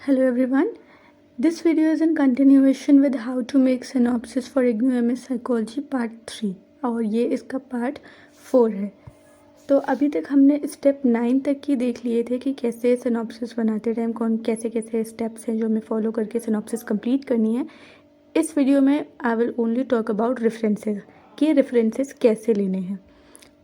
Hello everyone. This video is in continuation with how to make synopsis for IGNOU MS Psychology Part 3 और ये इसका Part 4 है। तो अभी तक हमने स्टेप 9 तक की देख लिए थे कि कैसे सिनॉप्सिस बनाते टाइम कौन कैसे कैसे स्टेप्स हैं जो हमें फॉलो करके सिनॉप्सिस कंप्लीट करनी है। इस वीडियो में I will only talk about references कि रेफरेंसेस कैसे लेने हैं।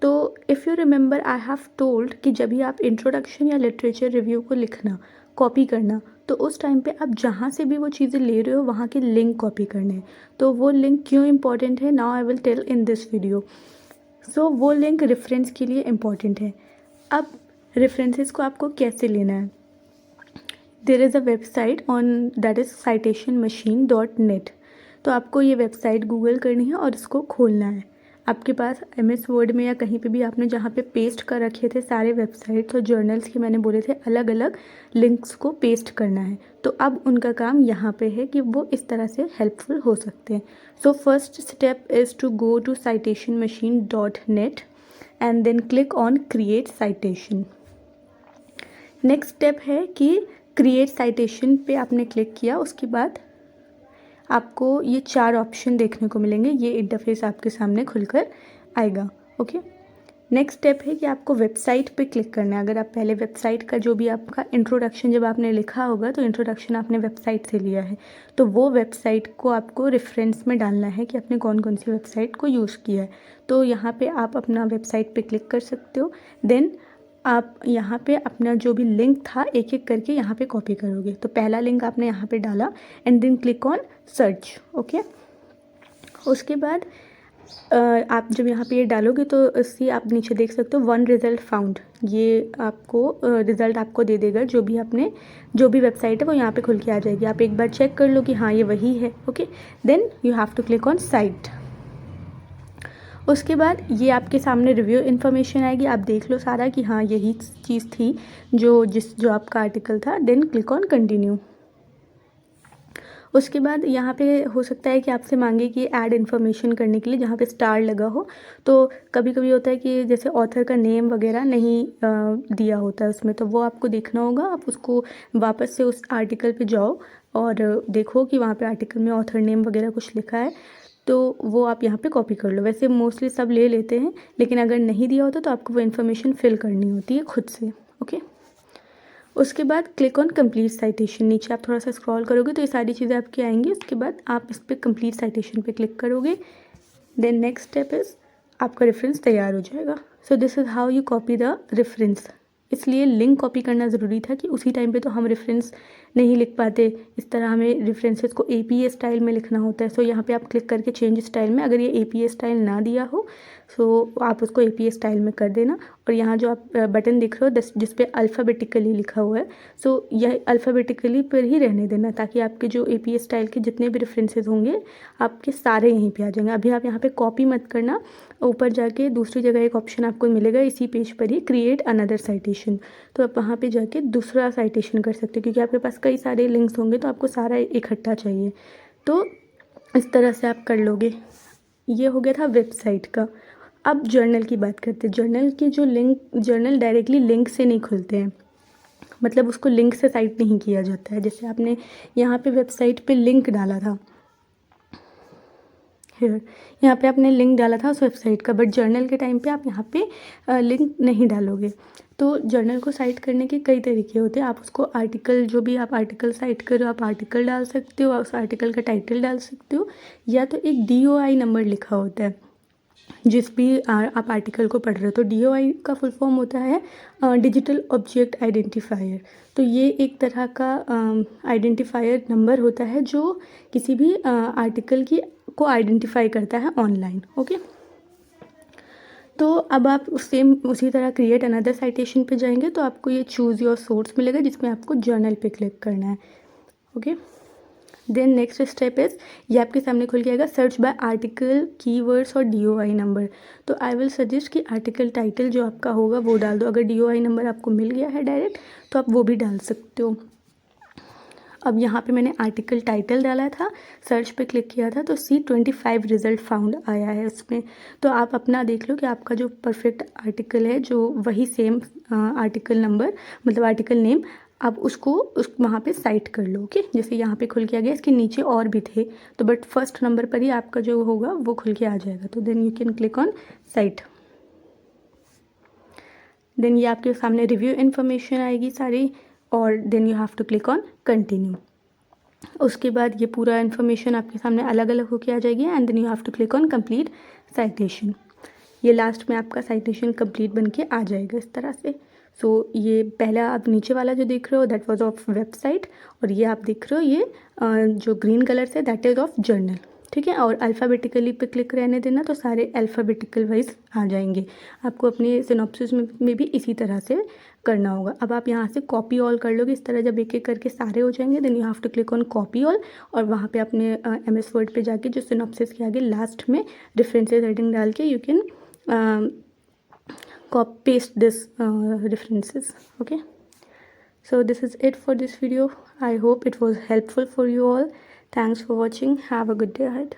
तो if you remember I have told कि जब भी आप इंट्रोडक्शन या लिटरेचर रिव्यू को लिखना कॉपी करना तो उस टाइम पे आप जहाँ से भी वो चीज़ें ले रहे हो वहाँ के लिंक कॉपी करने हैं। तो वो लिंक क्यों इम्पॉर्टेंट है now I will tell in this video. So वो लिंक रेफरेंस के लिए इम्पॉर्टेंट है। अब रेफरेंसेस को आपको कैसे लेना है। There is a website on that is citationmachine.net। तो आपको ये वेबसाइट गूगल करनी है और इसको खोलना है। आपके पास MS वर्ड में या कहीं पे भी आपने जहाँ पे पेस्ट कर रखे थे सारे वेबसाइट्स और जर्नल्स के मैंने बोले थे अलग अलग लिंक्स को पेस्ट करना है। तो अब उनका काम यहाँ पे है कि वो इस तरह से हेल्पफुल हो सकते हैं। So first step is to go to citationmachine.net and then click on create citation. Next step है कि क्रिएट साइटेशन पे आपने क्लिक किया, उसके बाद आपको ये 4 ऑप्शन देखने को मिलेंगे। ये इंटरफेस आपके सामने खुलकर आएगा। ओके, नेक्स्ट स्टेप है कि आपको वेबसाइट पे क्लिक करना है। अगर आप पहले वेबसाइट का जो भी आपका इंट्रोडक्शन जब आपने लिखा होगा तो इंट्रोडक्शन आपने वेबसाइट से लिया है तो वो वेबसाइट को आपको रेफरेंस में डालना है कि आपने कौन कौन सी वेबसाइट को यूज़ किया है। तो यहाँ पे आप अपना वेबसाइट पे क्लिक कर सकते हो। देन आप यहाँ पे अपना जो भी लिंक था एक एक करके यहाँ पे कॉपी करोगे। तो पहला लिंक आपने यहाँ पे डाला and then click on search. Okay, उसके बाद आप जब यहाँ पे ये डालोगे तो इससे आप नीचे देख सकते हो 1 रिज़ल्ट फाउंड। ये आपको रिज़ल्ट आपको दे देगा जो भी आपने जो भी वेबसाइट है वो यहाँ पे खुल के आ जाएगी। आप एक बार चेक कर लो कि हाँ ये वही है। Okay, then you have to click on cite. उसके बाद ये आपके सामने रिव्यू इन्फॉर्मेशन आएगी। आप देख लो सारा कि हाँ यही चीज़ थी जो आपका आर्टिकल था। Then click on continue. उसके बाद यहाँ पे हो सकता है कि आपसे मांगे कि ऐड इन्फॉर्मेशन करने के लिए जहाँ पे स्टार लगा हो। तो कभी कभी होता है कि जैसे ऑथर का नेम वगैरह नहीं दिया होता है उसमें, तो वो आपको देखना होगा। आप उसको वापस से उस आर्टिकल पे जाओ और देखो कि वहाँ पे आर्टिकल में ऑथर नेम वगैरह कुछ लिखा है तो वो आप यहाँ पे कॉपी कर लो। वैसे मोस्टली सब ले लेते हैं, लेकिन अगर नहीं दिया होता तो आपको वो इन्फॉर्मेशन फिल करनी होती है खुद से। ओके, उसके बाद क्लिक ऑन कंप्लीट साइटेशन। नीचे आप थोड़ा सा स्क्रॉल करोगे तो ये सारी चीज़ें आपकी आएंगी। उसके बाद आप इस पर कंप्लीट साइटेशन पे क्लिक करोगे। देन नेक्स्ट स्टेप इज़ आपका रेफरेंस तैयार हो जाएगा। So this is how you copy the reference. इसलिए लिंक कॉपी करना ज़रूरी था कि उसी टाइम पे तो हम रेफरेंस नहीं लिख पाते। इस तरह हमें रेफरेंसेस को APA स्टाइल में लिखना होता है। सो यहाँ पे आप क्लिक करके चेंज स्टाइल में, अगर ये APA स्टाइल ना दिया हो सो आप उसको APA स्टाइल में कर देना। और यहाँ जो आप बटन दिख रहे हो जिस पे अल्फ़ाबेटिकली लिखा हुआ है सो यह अल्फ़ाबेटिकली पर ही रहने देना, ताकि आपके जो APA स्टाइल के जितने भी रेफरेंसेस होंगे आपके सारे यहीं पे आ जाएंगे। अभी आप यहाँ पे कॉपी मत करना, ऊपर जाके दूसरी जगह एक ऑप्शन आपको मिलेगा इसी पेज पर ही, क्रिएट अनदर साइटेशन। तो आप वहाँ पे जाके दूसरा साइटेशन कर सकते हो क्योंकि आपके पास कई सारे लिंक्स होंगे तो आपको सारा इकट्ठा चाहिए। तो इस तरह से आप कर लोगे। ये हो गया था वेबसाइट का। अब जर्नल की बात करते हैं। जर्नल के जो लिंक, जर्नल डायरेक्टली लिंक से नहीं खुलते हैं, मतलब उसको लिंक से साइट नहीं किया जाता है। जैसे आपने यहाँ पे वेबसाइट पे लिंक डाला था, यहाँ पे आपने लिंक डाला था उस वेबसाइट का, बट जर्नल के टाइम पे आप यहाँ पे लिंक नहीं डालोगे। तो जर्नल को साइट करने के कई तरीके होते हैं। आप उसको आर्टिकल, जो भी आप आर्टिकल साइट करो आप आर्टिकल डाल सकते हो, उस आर्टिकल का टाइटल डाल सकते हो, या तो एक DOI नंबर लिखा होता है जिस भी आप आर्टिकल को पढ़ रहे हो। तो DOI का फुल फॉर्म होता है डिजिटल ऑब्जेक्ट आइडेंटिफायर। तो ये एक तरह का आइडेंटिफायर नंबर होता है जो किसी भी आर्टिकल की को आइडेंटिफाई करता है ऑनलाइन। ओके, तो अब आप सेम उसी तरह क्रिएट अनदर साइटेशन पे जाएंगे तो आपको ये चूज़ योर सोर्स मिलेगा जिसमें आपको जर्नल पे क्लिक करना है। Okay, then next step is ये आपके सामने खुल के आएगा सर्च बाय आर्टिकल, कीवर्ड्स और DOI नंबर। तो आई विल सजेस्ट कि आर्टिकल टाइटल जो आपका होगा वो डाल दो। अगर DOI नंबर आपको मिल गया है डायरेक्ट तो आप वो भी डाल सकते हो। अब यहाँ पे मैंने आर्टिकल टाइटल डाला था, सर्च पे क्लिक किया था तो C25 रिज़ल्ट फाउंड आया है उसमें। तो आप अपना देख लो कि आपका जो परफेक्ट आर्टिकल है जो वही सेम आर्टिकल नंबर मतलब आर्टिकल नेम आप उसको वहाँ पे साइट कर लो। ओके, जैसे यहाँ पे खुल के आ गया, इसके नीचे और भी थे तो बट फर्स्ट नंबर पर ही आपका जो होगा वो खुल के आ जाएगा। तो then you can click on cite. Then ये आपके सामने रिव्यू इन्फॉर्मेशन आएगी सारी, और then you have to click on continue. उसके बाद ये पूरा इन्फॉर्मेशन आपके सामने अलग अलग होके आ जाएगी and then you have to click on complete citation. ये लास्ट में आपका साइटेशन कंप्लीट बन के आ जाएगा इस तरह से। सो ये पहला आप नीचे वाला जो देख रहे हो दैट वाज ऑफ वेबसाइट, और ये आप देख रहे हो ये जो green colour say that is of journal. ठीक है, और अल्फ़ाबेटिकली पे क्लिक रहने देना तो सारे अल्फ़ाबेटिकल वाइज आ जाएंगे। आपको अपने सिनॉप्सिस में भी इसी तरह से करना होगा। अब आप यहाँ से कॉपी ऑल कर लोगे इस तरह, जब एक एक करके सारे हो जाएंगे then you have to click on copy all, और वहाँ पे अपने MS वर्ड पे जाके जो सिनॉप्सिस के आगे लास्ट में रेफरेंसेस हेडिंग डाल के you can paste this references. Okay, so this is it for this video. I hope it was helpful for you all. Thanks for watching. Have a good day ahead.